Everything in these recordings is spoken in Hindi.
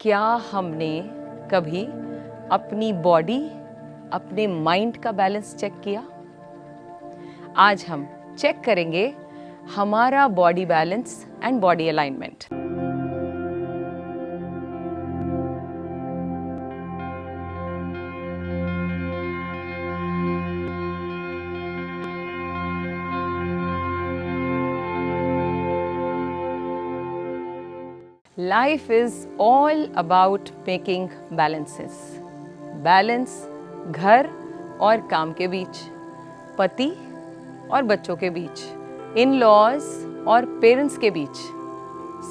क्या हमने कभी अपनी बॉडी, अपने माइंड का बैलेंस चेक किया? आज हम चेक करेंगे हमारा body balance and body alignment. Life is all about making balances. Balance घर और काम के बीच, पति और बच्चों के बीच, इन-लॉज और पेरेंट्स के बीच,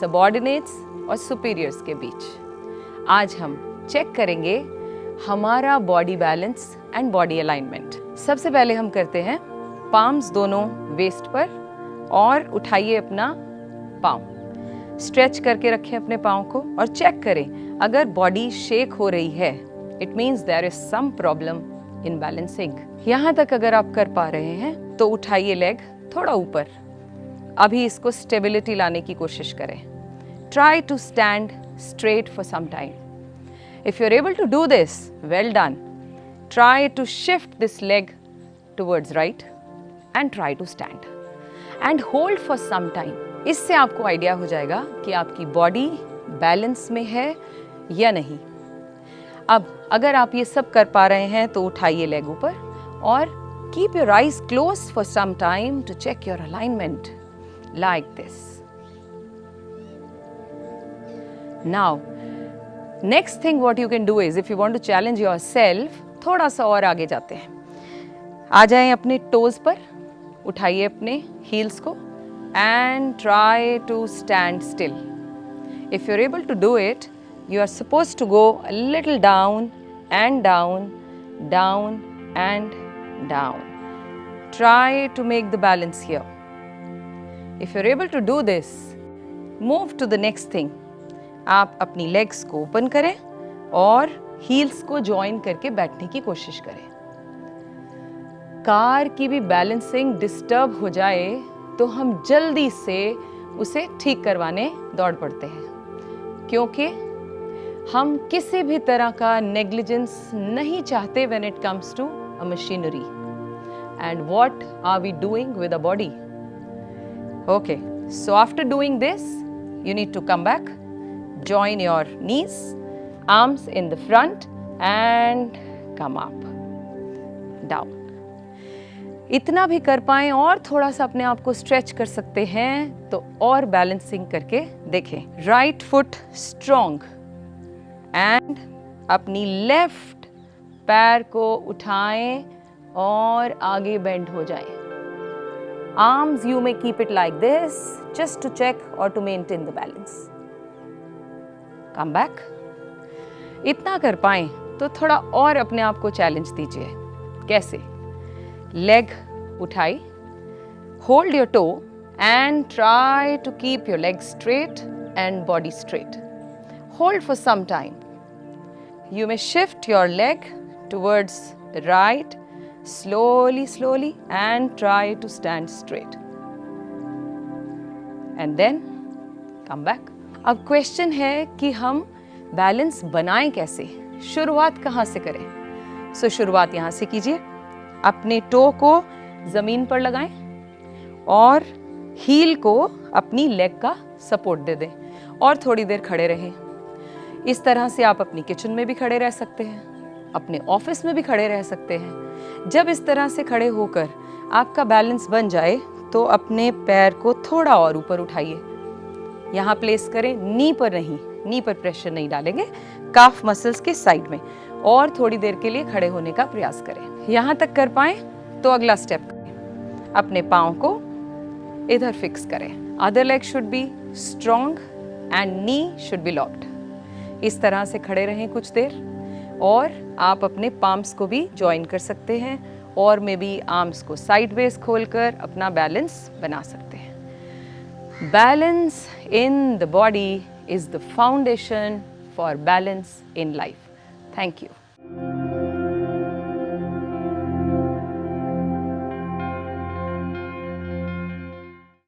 सबऑर्डिनेट्स और सुपीरियर्स के बीच। आज हम चेक करेंगे हमारा body balance and body alignment. सबसे पहले हम करते हैं पाम्स दोनों वेस्ट पर और उठाइए अपना पाँव, स्ट्रेच करके रखें अपने पाँव को और चेक करें अगर बॉडी शेक हो रही है, it means there is some problem in balancing. यहाँ तक अगर आप कर पा रहे हैं तो उठाइए लेग थोड़ा ऊपर। अभी इसको स्टेबिलिटी लाने की कोशिश करें। Try to stand straight for some time. If you are able to do this, well done. Try to shift this leg towards right and try to stand and hold for some time. इससे आपको आइडिया हो जाएगा कि आपकी बॉडी बैलेंस में है या नहीं। अब अगर आप ये सब कर पा रहे हैं तो उठाइए लेग ऊपर और keep your eyes close for some time to check your alignment like this. Now next thing what you can do is, if you want to challenge yourself, थोड़ा सा और आगे जाते हैं। आ जाएं अपने टोज पर, उठाइए अपने हील्स को and try to stand still. If you're able to do it, you are supposed to go a little down and down, down and down. Try to make the balance here. If you're able to do this, move to the next thing. आप अपनी legs को open करें और heels को join करके बैठने की कोशिश करें। कार की भी बैलेंसिंग डिस्टर्ब हो जाए तो हम जल्दी से उसे ठीक करवाने दौड़ पड़ते हैं, क्योंकि हम किसी भी तरह का नेग्लिजेंस नहीं चाहते when it comes to a machinery. And what are we doing with the body? Okay, so after doing this, you need to come back, join your knees, arms in the front and come up, down. इतना भी कर पाएं और थोड़ा सा अपने आप को स्ट्रेच कर सकते हैं तो और बैलेंसिंग करके देखें। राइट फुट स्ट्रॉन्ग एंड अपनी लेफ्ट पैर को उठाएं और आगे बेंड हो जाएं। Arms you may keep it like this just to check और to maintain the balance. Come back. इतना कर पाएं तो थोड़ा और अपने आप को चैलेंज दीजिए। कैसे? लेग उठाई, hold your toe and try to keep your legs straight and body straight. Hold for some time. You may shift your leg towards the right, slowly, slowly, and try to stand straight. And then come back. अब क्वेश्चन है कि हम बैलेंस बनाएं कैसे, शुरुआत कहाँ से करें? सो शुरुआत यहाँ से कीजिए। अपने टो को जमीन पर लगाएं और हील को अपनी लेग का सपोर्ट दे दें और थोड़ी देर खड़े रहें। इस तरह से आप अपनी किचन में भी खड़े रह सकते हैं, अपने ऑफिस में भी खड़े रह सकते हैं। जब इस तरह से खड़े होकर आपका बैलेंस बन जाए तो अपने पैर को थोड़ा और ऊपर उठाइए। यहाँ प्लेस करें, नी पर नहीं, नी पर प्रेशर नहीं डालेंगे, काफ मसल्स के साइड में, और थोड़ी देर के लिए खड़े होने का प्रयास करें। यहाँ तक कर पाएं तो अगला स्टेप करें, अपने पाँव को इधर फिक्स करें। Other leg should be strong and knee should be locked. इस तरह से खड़े रहें कुछ देर और आप अपने पाम्स को भी ज्वाइन कर सकते हैं और मे बी आर्म्स को साइडवेज खोलकर अपना बैलेंस बना सकते हैं। Balance in the body is the foundation for balance in life. Thank you.